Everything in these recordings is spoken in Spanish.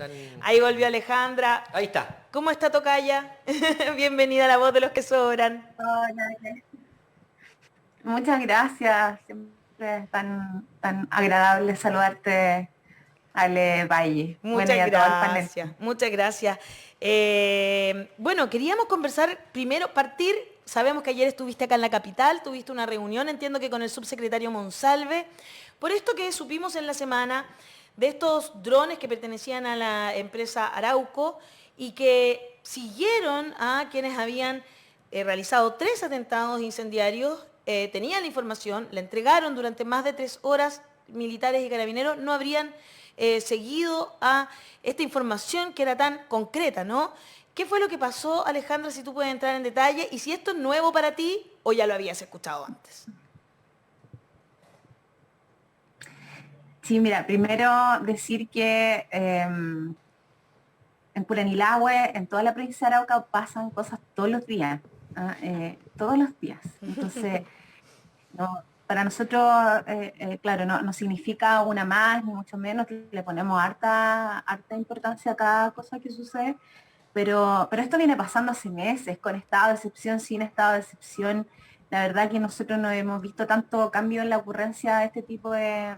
andan... Ahí volvió Alejandra. Ahí está. ¿Cómo está, tocaya? Bienvenida a La Voz de los que Sobran. Hola, muchas gracias. Siempre es tan agradable saludarte, Ale Valle. Bueno, y Muchas a todo el panel. gracias, muchas gracias. Bueno, queríamos conversar primero, partir, sabemos que ayer estuviste acá en la capital, tuviste una reunión, entiendo que con el subsecretario Monsalve, por esto que supimos en la semana de estos drones que pertenecían a la empresa Arauco y que siguieron a quienes habían realizado 3 atentados incendiarios, tenían la información, la entregaron durante más de 3 horas, militares y carabineros no habrían seguido a esta información que era tan concreta, ¿no? ¿Qué fue lo que pasó, Alejandra, si tú puedes entrar en detalle? Y si esto es nuevo para ti o ya lo habías escuchado antes. Sí, mira, primero decir que en Curanilahue, en toda la provincia de Arauca, pasan cosas todos los días. ¿Ah? Todos los días. Entonces, no, para nosotros, claro, no significa una más, ni mucho menos, que le ponemos harta importancia a cada cosa que sucede, pero esto viene pasando hace meses, con estado de excepción, sin estado de excepción. La verdad que nosotros no hemos visto tanto cambio en la ocurrencia de este tipo de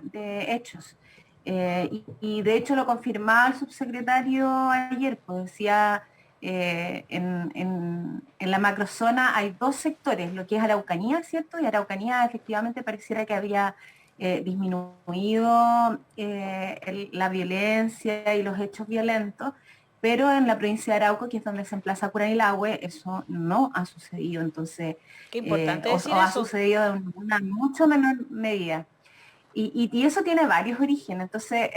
hechos. Y de hecho lo confirmaba el subsecretario ayer, pues decía, en la macrozona hay 2 sectores, lo que es Araucanía, ¿cierto? Y Araucanía efectivamente pareciera que había disminuido la violencia y los hechos violentos, pero en la provincia de Arauco, que es donde se emplaza Curanilahue, eso no ha sucedido, entonces, Qué importante o decir ha eso. sucedido en una mucho menor medida. Y eso tiene varios orígenes. Entonces,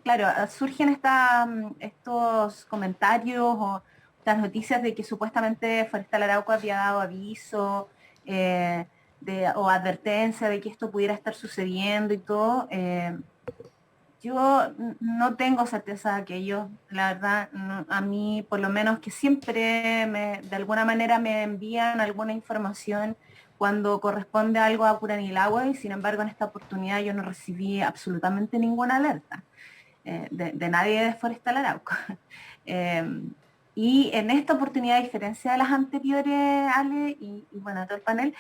claro, surgen estos comentarios o estas noticias de que supuestamente Forestal Arauco había dado aviso o advertencia de que esto pudiera estar sucediendo y todo. Yo no tengo certeza de aquello, la verdad, a mí por lo menos que siempre de alguna manera me envían alguna información cuando corresponde algo a Curanilahue y sin embargo en esta oportunidad yo no recibí absolutamente ninguna alerta de nadie de Forestal Arauco. Eh, y en esta oportunidad, a diferencia de las anteriores, Ale, y bueno, todo el panel,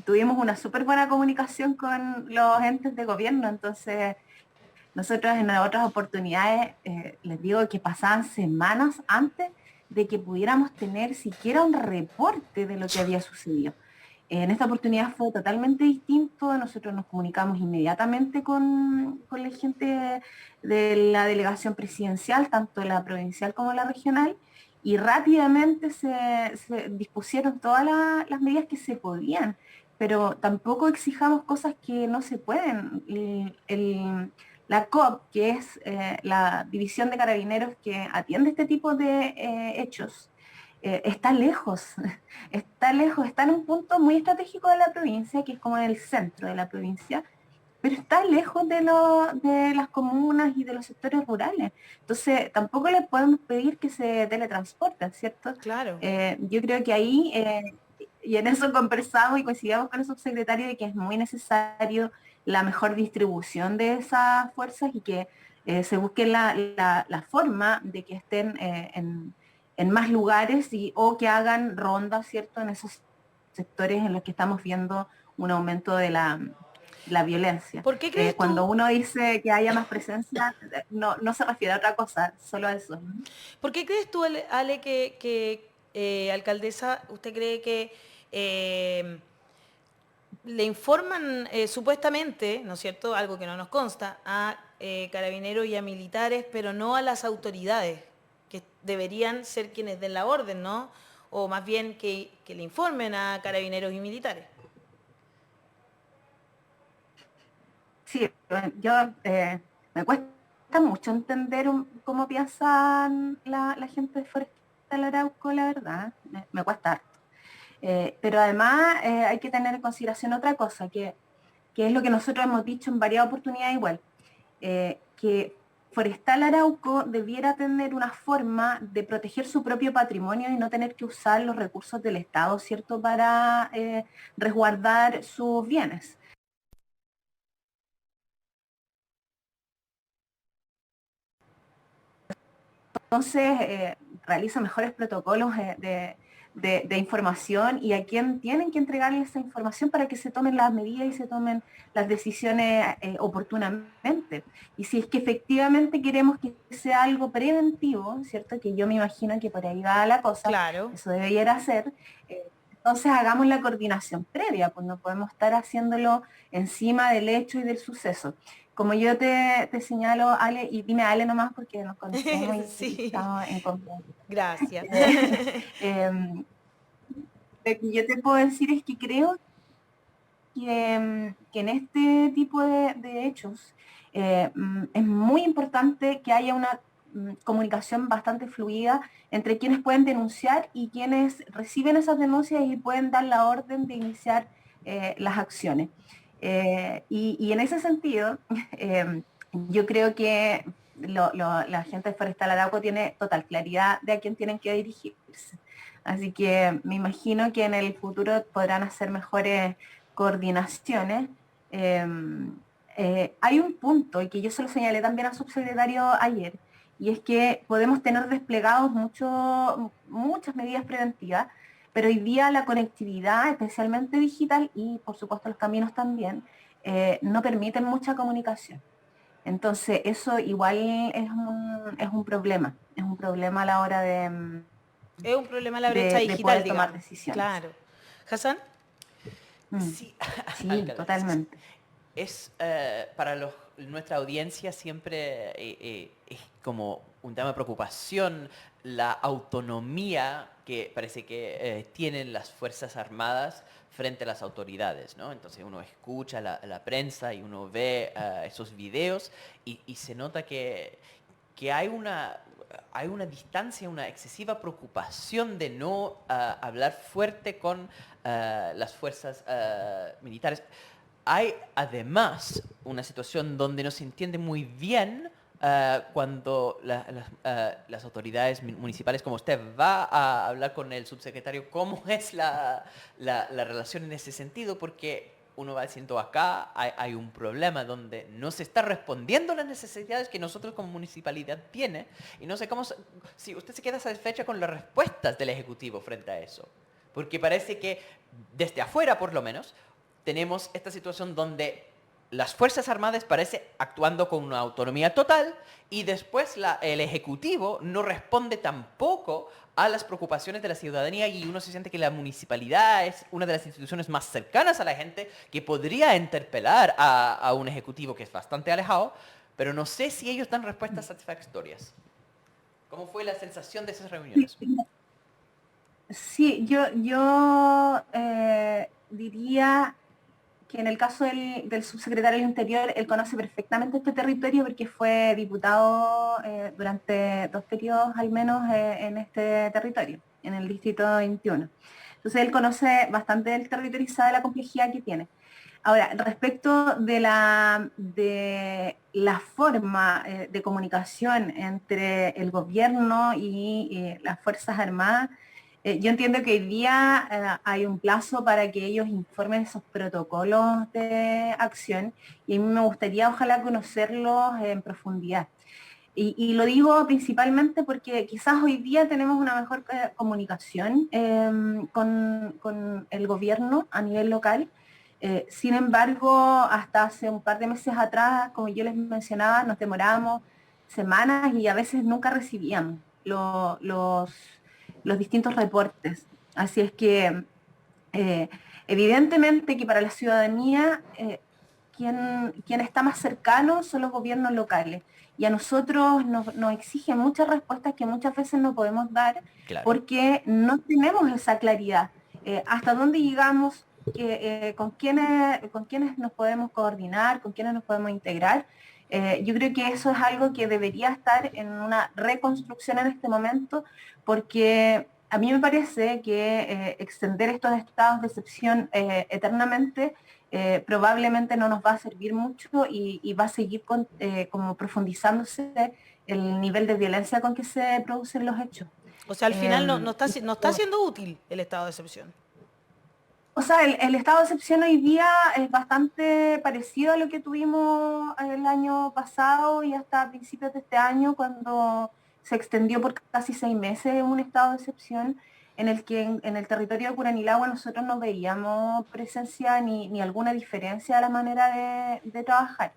tuvimos una súper buena comunicación con los entes de gobierno, entonces nosotros en otras oportunidades les digo que pasaban semanas antes de que pudiéramos tener siquiera un reporte de lo que había sucedido. En esta oportunidad fue totalmente distinto, nosotros nos comunicamos inmediatamente con la gente de la delegación presidencial, tanto la provincial como la regional, y rápidamente se dispusieron todas las medidas que se podían, pero tampoco exijamos cosas que no se pueden. La COP, que es la división de carabineros que atiende este tipo de hechos, está lejos, está lejos, está en un punto muy estratégico de la provincia, que es como en el centro de la provincia, pero está lejos de las comunas y de los sectores rurales. Entonces, tampoco le podemos pedir que se teletransporten, ¿cierto? Claro. Yo creo que ahí, y en eso conversamos y coincidimos con el subsecretario de que es muy necesario la mejor distribución de esas fuerzas y que se busque la forma de que estén en más lugares o que hagan rondas, ¿cierto?, en esos sectores en los que estamos viendo un aumento de la violencia. ¿Por qué crees Cuando tú? uno dice que haya más presencia, no se refiere a otra cosa, solo a eso. ¿Por qué crees tú, Ale, alcaldesa, usted cree que le informan supuestamente, ¿no es cierto?, algo que no nos consta, a carabineros y a militares, pero no a las autoridades, que deberían ser quienes den la orden, ¿no? O más bien que le informen a carabineros y militares. Sí, yo me cuesta mucho entender cómo piensan la gente de Forestal Arauco, la verdad, me cuesta harto. Pero además hay que tener en consideración otra cosa, que es lo que nosotros hemos dicho en varias oportunidades igual, que Forestal Arauco debiera tener una forma de proteger su propio patrimonio y no tener que usar los recursos del Estado, ¿cierto?, para resguardar sus bienes. entonces realiza mejores protocolos de información y a quién tienen que entregarle esa información para que se tomen las medidas y se tomen las decisiones oportunamente. Y si es que efectivamente queremos que sea algo preventivo, ¿cierto? Que yo me imagino que por ahí va la cosa, Claro. eso debería ser, entonces hagamos la coordinación previa, pues no podemos estar haciéndolo encima del hecho y del suceso. Como yo te señalo, Ale, y dime Ale nomás porque nos conocemos y Sí, estamos en confianza. gracias. Em, lo que yo te puedo decir es que creo que en este tipo de hechos es muy importante que haya una comunicación bastante fluida entre quienes pueden denunciar y quienes reciben esas denuncias y pueden dar la orden de iniciar las acciones. Y en ese sentido, yo creo que la gente forestal Arauco tiene total claridad de a quién tienen que dirigirse. Así que me imagino que en el futuro podrán hacer mejores coordinaciones. Eh, Hay un punto, y que yo se lo señalé también al subsecretario ayer, y es que podemos tener desplegados muchas medidas preventivas, pero hoy día la conectividad, especialmente digital, y por supuesto los caminos también, no permiten mucha comunicación. Entonces, eso igual es un problema a la hora Es un problema la brecha de digital, poder tomar digamos. decisiones. Claro. Hassan, Mm, Sí, sí, alcaldesa, totalmente. es para nuestra audiencia siempre es como un tema de preocupación la autonomía que parece que tienen las Fuerzas Armadas frente a las autoridades, ¿no? Entonces uno escucha la prensa y uno ve esos videos y se nota que hay una distancia, una excesiva preocupación de no hablar fuerte con las fuerzas militares. Hay además una situación donde no se entiende muy bien cuando las autoridades municipales como usted va a hablar con el subsecretario cómo es la relación en ese sentido, porque uno va diciendo acá hay un problema donde no se está respondiendo a las necesidades que nosotros como municipalidad tiene y no sé si usted se queda satisfecha con las respuestas del Ejecutivo frente a eso, porque parece que desde afuera por lo menos tenemos esta situación donde las Fuerzas Armadas parece actuando con una autonomía total y después el Ejecutivo no responde tampoco a las preocupaciones de la ciudadanía y uno se siente que la municipalidad es una de las instituciones más cercanas a la gente que podría interpelar a un Ejecutivo que es bastante alejado, pero no sé si ellos dan respuestas satisfactorias. ¿Cómo fue la sensación de esas reuniones? Sí, yo diría que en el caso del subsecretario del Interior, él conoce perfectamente este territorio porque fue diputado durante 2 periodos al menos en este territorio, en el distrito 21. Entonces él conoce bastante del territorio y sabe la complejidad que tiene. Ahora, respecto de la forma de comunicación entre el gobierno y las Fuerzas Armadas, yo entiendo que hoy día hay un plazo para que ellos informen esos protocolos de acción y a mí me gustaría ojalá conocerlos en profundidad. Y lo digo principalmente porque quizás hoy día tenemos una mejor comunicación con el gobierno a nivel local. Sin embargo, hasta hace un par de meses atrás, como yo les mencionaba, nos demorábamos semanas y a veces nunca recibíamos los distintos reportes. Así es que eh, evidentemente que para la ciudadanía quien está más cercano son los gobiernos locales. Y a nosotros nos exigen muchas respuestas que muchas veces no podemos dar Claro. porque no tenemos esa claridad. ¿Hasta dónde llegamos? ¿Con quiénes nos podemos coordinar? ¿Con quiénes nos podemos integrar? Yo creo que eso es algo que debería estar en una reconstrucción en este momento porque a mí me parece que extender estos estados de excepción eternamente probablemente no nos va a servir mucho y va a seguir como profundizándose el nivel de violencia con que se producen los hechos. o sea, al final no, Eh, no está siendo útil el estado de excepción. o sea, el estado de excepción hoy día es bastante parecido a lo que tuvimos el año pasado y hasta principios de este año, cuando se extendió por casi 6 meses un estado de excepción en el que en el territorio de Curanilagua nosotros no veíamos presencia ni alguna diferencia a la manera de trabajar.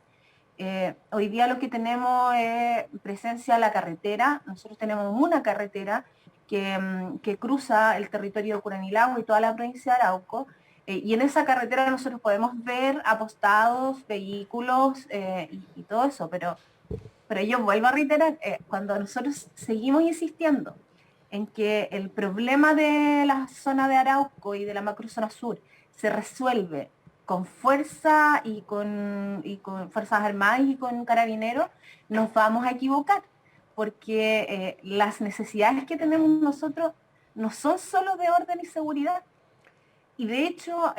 Hoy día lo que tenemos es presencia a la carretera. Nosotros tenemos una carretera que cruza el territorio de Curanilagua y toda la provincia de Arauco, y en esa carretera nosotros podemos ver apostados, vehículos y todo eso, pero yo vuelvo a reiterar, cuando nosotros seguimos insistiendo en que el problema de la zona de Arauco y de la macrozona sur se resuelve con fuerza y con Fuerzas Armadas y con Carabineros, nos vamos a equivocar, porque las necesidades que tenemos nosotros no son solo de orden y seguridad, y de hecho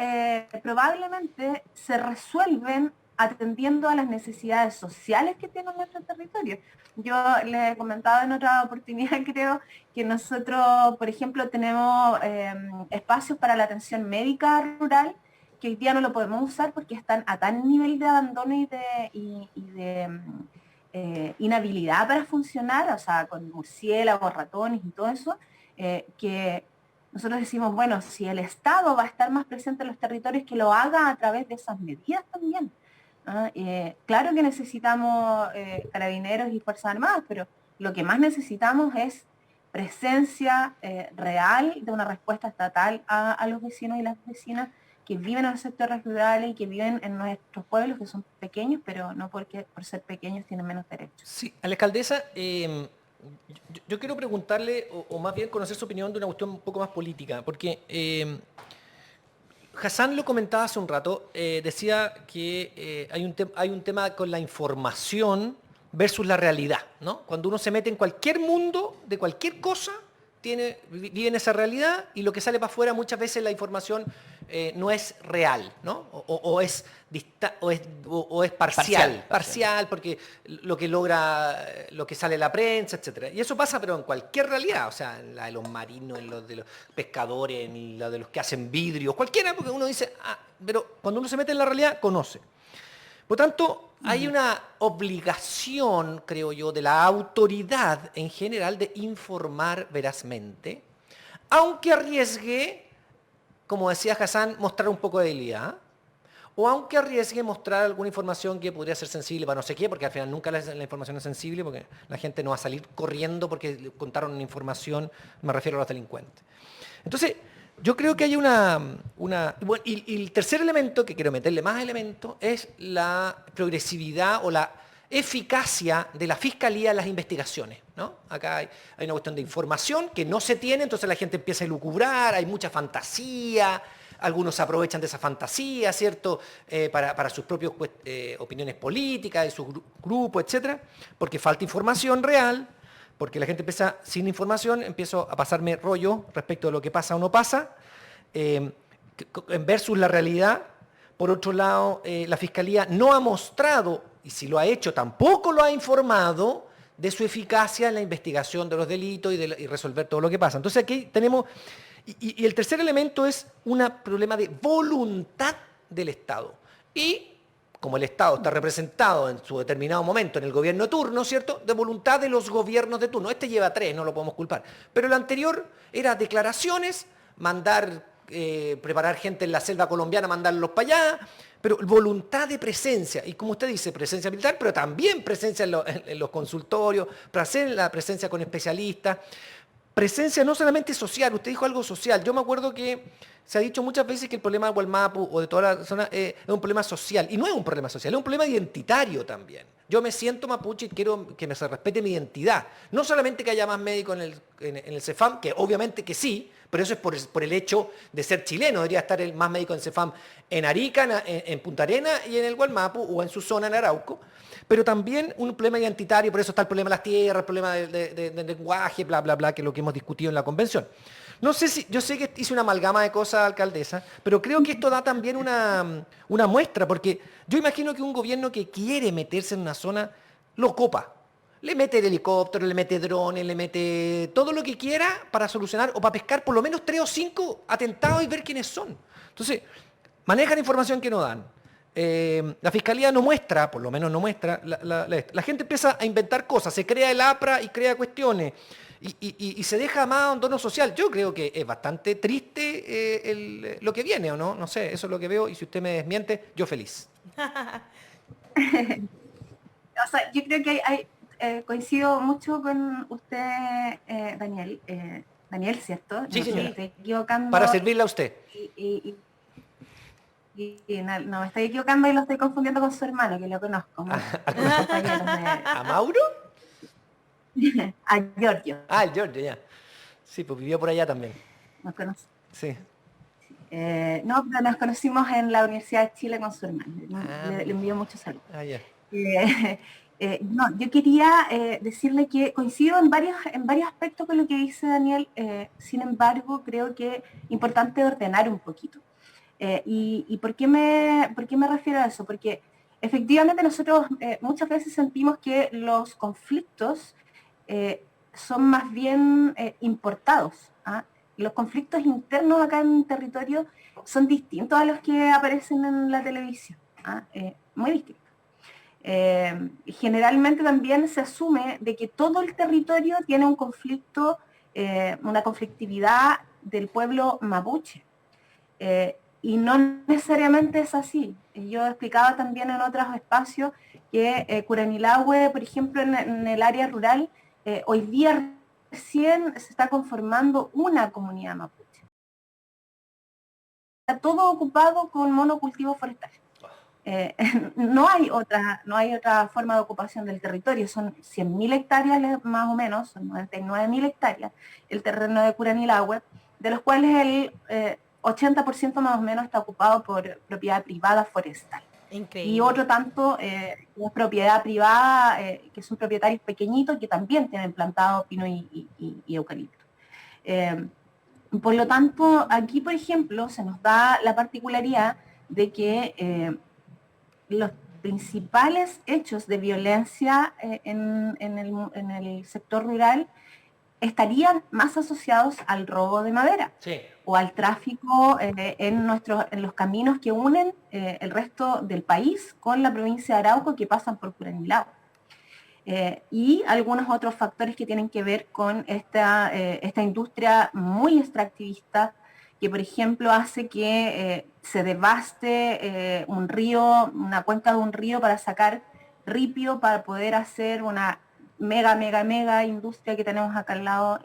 probablemente se resuelven atendiendo a las necesidades sociales que tiene nuestro territorio. Yo les he comentado en otra oportunidad, creo, que nosotros, por ejemplo, tenemos espacios para la atención médica rural, que hoy día no lo podemos usar porque están a tal nivel de abandono y de inhabilidad para funcionar, o sea, con murciélagos, ratones y todo eso, que nosotros decimos, bueno, si el Estado va a estar más presente en los territorios, que lo haga a través de esas medidas también. Claro que necesitamos carabineros y Fuerzas Armadas, pero lo que más necesitamos es presencia real de una respuesta estatal a los vecinos y las vecinas que viven en los sectores rurales y que viven en nuestros pueblos, que son pequeños, pero no porque por ser pequeños tienen menos derechos. Sí, a la alcaldesa, yo quiero preguntarle, o más bien conocer su opinión de una cuestión un poco más política, porque Hassan lo comentaba hace un rato, decía que hay un tema con la información versus la realidad, ¿no? Cuando uno se mete en cualquier mundo de cualquier cosa, vive en esa realidad, y lo que sale para afuera muchas veces la información no es real, ¿no? O es parcial, porque lo que logra, lo que sale en la prensa, etcétera. Y eso pasa, pero en cualquier realidad, o sea, en la de los marinos, en los de los pescadores, en la de los que hacen vidrios, cualquiera, porque uno dice, pero cuando uno se mete en la realidad, conoce. Por tanto, hay una obligación, creo yo, de la autoridad en general de informar verazmente, aunque arriesgue, como decía Hassan, mostrar un poco de debilidad, o aunque arriesgue mostrar alguna información que podría ser sensible para no sé qué, porque al final nunca la información es sensible, porque la gente no va a salir corriendo porque contaron una información, me refiero a los delincuentes. Entonces, yo creo que hay y el tercer elemento, que quiero meterle más elementos, es la progresividad o la eficacia de la Fiscalía en las investigaciones, ¿no? Acá hay una cuestión de información que no se tiene, entonces la gente empieza a elucubrar, hay mucha fantasía, algunos se aprovechan de esa fantasía, ¿cierto?, para sus propias opiniones políticas, de sus grupos, etcétera, porque falta información real. Porque la gente empieza, sin información, empiezo a pasarme rollo respecto de lo que pasa o no pasa, versus la realidad. Por otro lado, la Fiscalía no ha mostrado, y si lo ha hecho, tampoco lo ha informado de su eficacia en la investigación de los delitos y resolver todo lo que pasa. Entonces aquí tenemos, y el tercer elemento es un problema de voluntad del Estado. Y como el Estado está representado en su determinado momento en el gobierno de turno, ¿cierto?, de voluntad de los gobiernos de turno. Este lleva 3, no lo podemos culpar. Pero el anterior era declaraciones, preparar gente en la selva colombiana, mandarlos para allá, pero voluntad de presencia. Y como usted dice, presencia militar, pero también presencia en los consultorios, la presencia con especialistas. Presencia no solamente social, usted dijo algo social. Yo me acuerdo que se ha dicho muchas veces que el problema de Gualmapu o de toda la zona es un problema social. Y no es un problema social, es un problema identitario también. Yo me siento mapuche y quiero que se respete mi identidad. No solamente que haya más médicos en el CEFAM, que obviamente que sí, pero eso es por el hecho de ser chileno. Debería estar más médico en CEFAM en Arica, en Punta Arenas y en el Gualmapu o en su zona en Arauco. Pero también un problema identitario, por eso está el problema de las tierras, el problema del lenguaje, bla, bla, bla, que es lo que hemos discutido en la convención. No sé si, yo sé que hice una amalgama de cosas, alcaldesa, pero creo que esto da también una muestra, porque yo imagino que un gobierno que quiere meterse en una zona, lo copa. Le mete el helicóptero, le mete drones, le mete todo lo que quiera para solucionar o para pescar por lo menos 3 o 5 atentados y ver quiénes son. Entonces, manejan información que no dan. la Fiscalía no muestra, por lo menos no muestra, la gente empieza a inventar cosas, se crea el APRA y crea cuestiones, y se deja más abandono social. Yo creo que es bastante triste lo que viene, ¿o no? No sé, eso es lo que veo, y si usted me desmiente, yo feliz. O sea, yo creo que coincido mucho con usted, Daniel. Daniel, ¿cierto? Sí, No, señora. me estoy equivocando. Para servirle a usted. No, me estoy equivocando y lo estoy confundiendo con su hermano, que lo conozco. Muchos compañeros ¿A Mauro? a Giorgio. Ah, el Giorgio, ya. Sí, pues vivió por allá también. Nos conoce. Sí. No, pero nos conocimos en la Universidad de Chile con su hermano. Le envío muchos saludos. Ah, ya. No, yo quería decirle que coincido en varios aspectos con lo que dice Daniel. Sin embargo, creo que es importante ordenar un poquito. ¿Y por qué me refiero a eso? Porque efectivamente nosotros muchas veces sentimos que los conflictos son más bien importados. ¿Ah? Los conflictos internos acá en el territorio son distintos a los que aparecen en la televisión. ¿Ah? Muy distintos. Generalmente también se asume de que todo el territorio tiene un conflicto, una conflictividad del pueblo mapuche. Y no necesariamente es así. Yo explicaba también en otros espacios que Curanilahue, por ejemplo, en el área rural, hoy día recién se está conformando una comunidad mapuche. Está todo ocupado con monocultivos forestales. No hay otra forma de ocupación del territorio. Son 100.000 hectáreas más o menos, son 99.000 hectáreas el terreno de Curanilahue, de los cuales el 80% más o menos está ocupado por propiedad privada forestal. Increíble. Y otro tanto es propiedad privada, que son propietarios pequeñitos que también tienen plantado pino y eucalipto. Por lo tanto, aquí, por ejemplo, se nos da la particularidad de que los principales hechos de violencia en el sector rural estarían más asociados al robo de madera, Sí. o al tráfico en los caminos que unen el resto del país con la provincia de Arauco, que pasan por Curanilahue. Y algunos otros factores que tienen que ver con esta industria muy extractivista, que por ejemplo hace que se devaste un río, una cuenca de un río, para sacar ripio, para poder hacer una mega industria que tenemos acá al lado,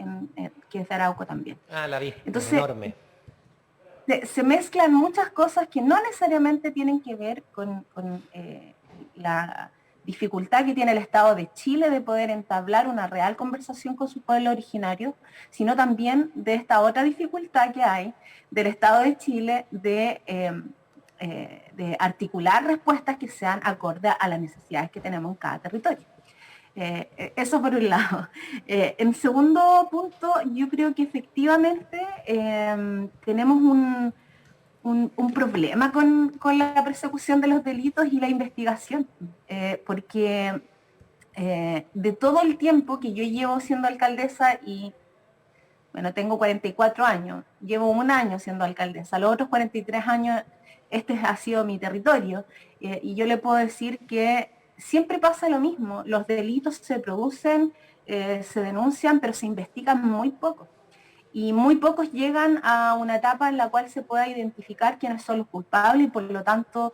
que es de Arauco también. Ah, la vi. Entonces, enorme. Se mezclan muchas cosas que no necesariamente tienen que ver con la dificultad que tiene el Estado de Chile de poder entablar una real conversación con su pueblo originario, sino también de esta otra dificultad que hay del Estado de Chile de articular respuestas que sean acordes a las necesidades que tenemos en cada territorio. Eso por un lado. En segundo punto, yo creo que efectivamente tenemos un problema con la persecución de los delitos y la investigación, porque de todo el tiempo que yo llevo siendo alcaldesa, y bueno, tengo 44 años, llevo un año siendo alcaldesa, los otros 43 años este ha sido mi territorio, y yo le puedo decir que siempre pasa lo mismo, los delitos se producen, se denuncian, pero se investigan muy poco. Y muy pocos llegan a una etapa en la cual se pueda identificar quiénes son los culpables y por lo tanto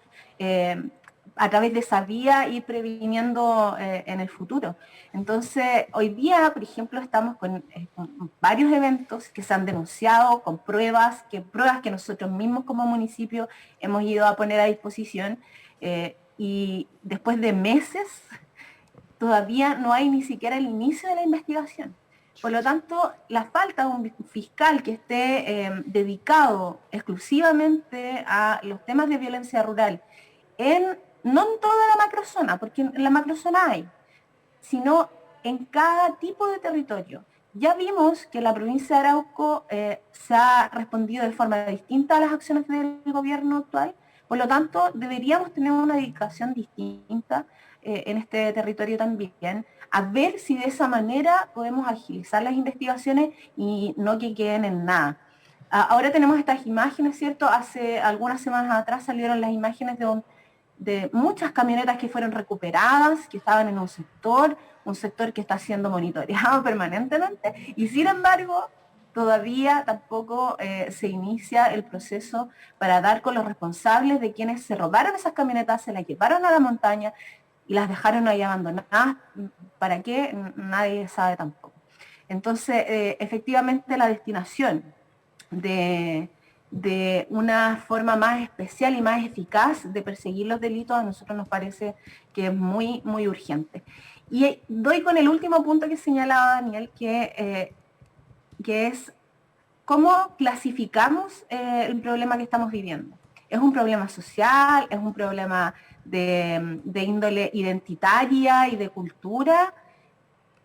a través de esa vía ir previniendo en el futuro. Entonces, hoy día, por ejemplo, estamos con varios eventos que se han denunciado, con pruebas que nosotros mismos como municipio hemos ido a poner a disposición, y después de meses todavía no hay ni siquiera el inicio de la investigación. Por lo tanto, la falta de un fiscal que esté dedicado exclusivamente a los temas de violencia rural, no en toda la macrozona, porque en la macrozona hay, sino en cada tipo de territorio. Ya vimos que la provincia de Arauco se ha respondido de forma distinta a las acciones del gobierno actual, por lo tanto deberíamos tener una dedicación distinta en este territorio también, a ver si de esa manera podemos agilizar las investigaciones y no que queden en nada. Ahora tenemos estas imágenes, ¿cierto? Hace algunas semanas atrás salieron las imágenes de un de muchas camionetas que fueron recuperadas, que estaban en un sector que está siendo monitoreado permanentemente, y sin embargo, todavía tampoco se inicia el proceso para dar con los responsables de quienes se robaron esas camionetas, se las llevaron a la montaña y las dejaron ahí abandonadas. ¿Para qué? Nadie sabe tampoco. Entonces, efectivamente, la destinación de una forma más especial y más eficaz de perseguir los delitos a nosotros nos parece que es muy, muy urgente. Y doy con el último punto que señalaba Daniel, que es cómo clasificamos el problema que estamos viviendo. ¿Es un problema social? ¿Es un problema de índole identitaria y de cultura?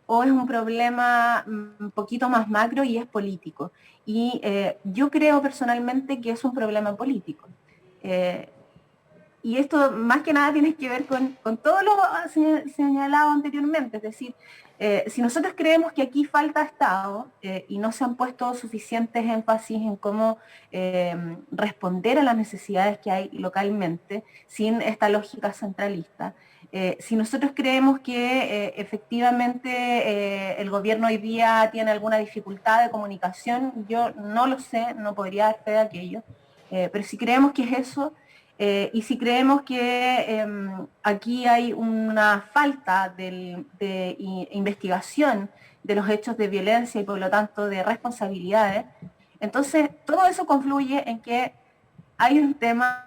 ¿O es un problema un poquito más macro y es político? Y yo creo personalmente que es un problema político. Y esto más que nada tiene que ver con todo lo señalado anteriormente, es decir, si nosotros creemos que aquí falta Estado y no se han puesto suficientes énfasis en cómo responder a las necesidades que hay localmente, sin esta lógica centralista, si nosotros creemos que efectivamente el gobierno hoy día tiene alguna dificultad de comunicación, yo no lo sé, no podría dar fe de aquello, pero si creemos que es eso, y si creemos que aquí hay una falta de investigación de los hechos de violencia y por lo tanto de responsabilidades, entonces todo eso confluye en que hay un tema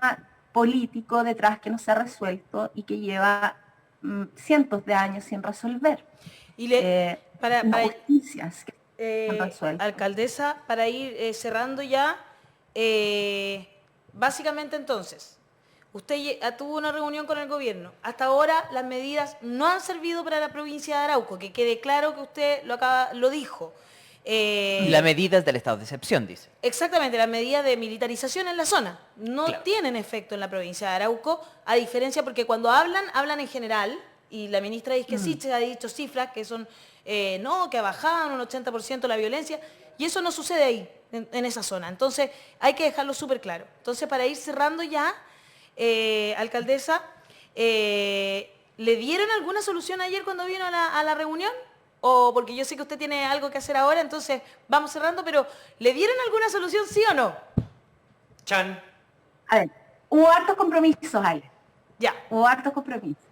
político detrás que no se ha resuelto y que lleva cientos de años sin resolver. Y para justicias que se han resuelto. alcaldesa, para ir cerrando ya, básicamente entonces, usted tuvo una reunión con el gobierno. Hasta ahora las medidas no han servido para la provincia de Arauco, que quede claro que usted lo dijo. Las medidas del estado de excepción, dice. Exactamente, las medidas de militarización en la zona no tienen efecto en la provincia de Arauco, a diferencia porque cuando hablan en general, y la ministra Isquesiche ha dicho cifras que son, no, que ha bajado un 80% la violencia, y eso no sucede ahí, en esa zona. Entonces, hay que dejarlo súper claro. Entonces, para ir cerrando ya, alcaldesa, ¿le dieron alguna solución ayer cuando vino a la reunión? O porque yo sé que usted tiene algo que hacer ahora, entonces vamos cerrando, pero ¿le dieron alguna solución, sí o no? Chan. A ver, hubo hartos compromisos, Ale. Ya. Hubo hartos compromisos.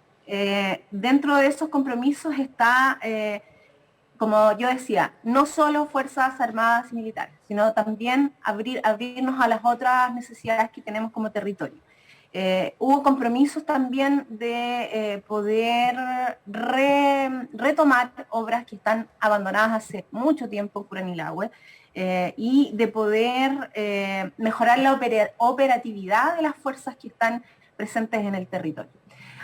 Dentro de esos compromisos está, como yo decía, no solo Fuerzas Armadas y Militares, sino también abrirnos a las otras necesidades que tenemos como territorio. Hubo compromisos también de poder retomar obras que están abandonadas hace mucho tiempo en Curanilahue y de poder mejorar la operatividad de las fuerzas que están presentes en el territorio.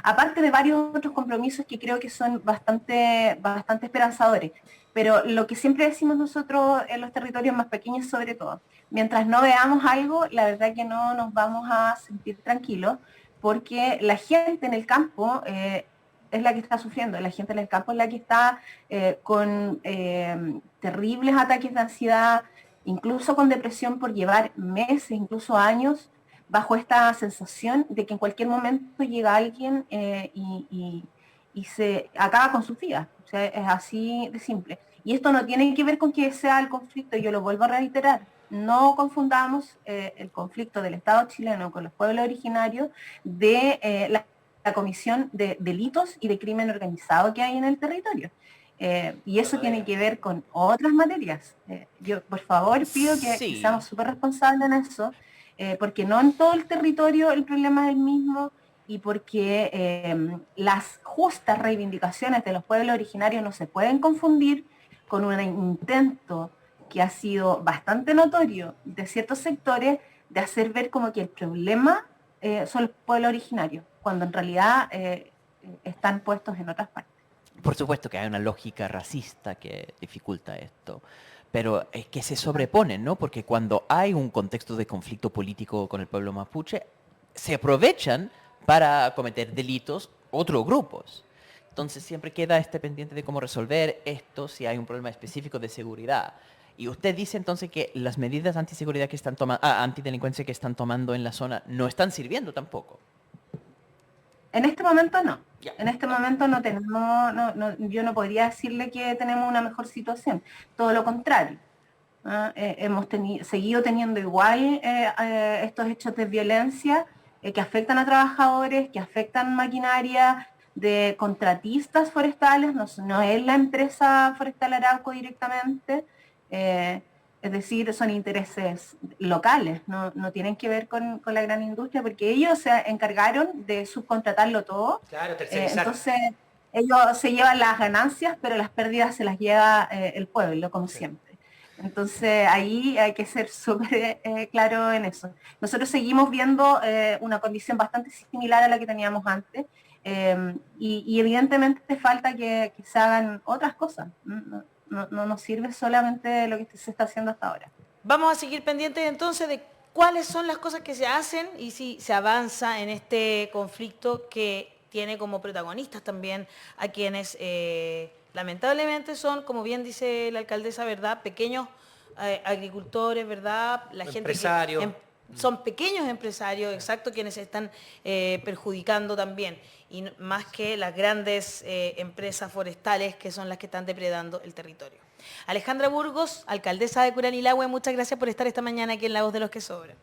Aparte de varios otros compromisos que creo que son bastante esperanzadores, pero lo que siempre decimos nosotros en los territorios más pequeños sobre todo, mientras no veamos algo, la verdad que no nos vamos a sentir tranquilos, porque la gente en el campo es la que está sufriendo, la gente en el campo es la que está con terribles ataques de ansiedad, incluso con depresión por llevar meses, incluso años, bajo esta sensación de que en cualquier momento llega alguien y se acaba con su vida. O sea, es así de simple. Y esto no tiene que ver con que sea el conflicto, yo lo vuelvo a reiterar, no confundamos el conflicto del Estado chileno con los pueblos originarios de la comisión de delitos y de crimen organizado que hay en el territorio. Y eso tiene que ver con otras materias. Yo, por favor, pido que seamos súper responsables en eso, porque no en todo el territorio el problema es el mismo y porque las justas reivindicaciones de los pueblos originarios no se pueden confundir con un intento que ha sido bastante notorio de ciertos sectores de hacer ver como que el problema son los pueblos originarios, cuando en realidad están puestos en otras partes. Por supuesto que hay una lógica racista que dificulta esto, pero es que se sobreponen, ¿no? Porque cuando hay un contexto de conflicto político con el pueblo mapuche, se aprovechan para cometer delitos otros grupos. Entonces siempre queda este pendiente de cómo resolver esto si hay un problema específico de seguridad. Y usted dice entonces que las medidas antiseguridad que están tomando, antidelincuencia que están tomando en la zona no están sirviendo tampoco. En este momento no. Ya. En este momento no tenemos, yo no podría decirle que tenemos una mejor situación. Todo lo contrario. Hemos seguido teniendo igual estos hechos de violencia que afectan a trabajadores, que afectan maquinaria, de contratistas forestales, no es la empresa Forestal Arauco directamente, es decir, son intereses locales, no tienen que ver con la gran industria, porque ellos se encargaron de subcontratarlo todo. Claro, tercerizar. Entonces, ellos se llevan las ganancias, pero las pérdidas se las lleva el pueblo, como siempre. Entonces, ahí hay que ser súper claro en eso. Nosotros seguimos viendo una condición bastante similar a la que teníamos antes, y evidentemente falta que se hagan otras cosas. No nos sirve solamente lo que se está haciendo hasta ahora. Vamos a seguir pendientes entonces de cuáles son las cosas que se hacen y si se avanza en este conflicto que tiene como protagonistas también a quienes lamentablemente son, como bien dice la alcaldesa, ¿verdad?, pequeños agricultores, ¿verdad?, la gente Empresarios. son pequeños empresarios, exacto, quienes se están perjudicando también, y más que las grandes empresas forestales que son las que están depredando el territorio. Alejandra Burgos, alcaldesa de Curanilahue, muchas gracias por estar esta mañana aquí en La Voz de los que Sobran.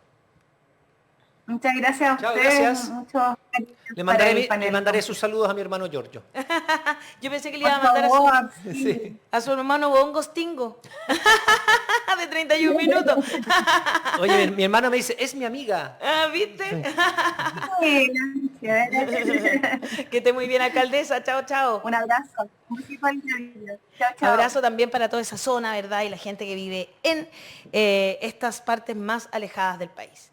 Muchas gracias a Chao, ustedes. gracias. Mucho Le para el mandaré, panel. le mandaré sus saludos a mi hermano Giorgio. Yo pensé que le Por iba a mandar favor, Sí. a su hermano Bongos Tingo, de 31 minutos. Oye, mi hermano me dice, es mi amiga. Ah, ¿viste? sí, gracias. Que esté muy bien, alcaldesa. Chao, chao. Un abrazo. Un besito al cariño. Chao, chao. Abrazo también para toda esa zona, ¿verdad? Y la gente que vive en estas partes más alejadas del país.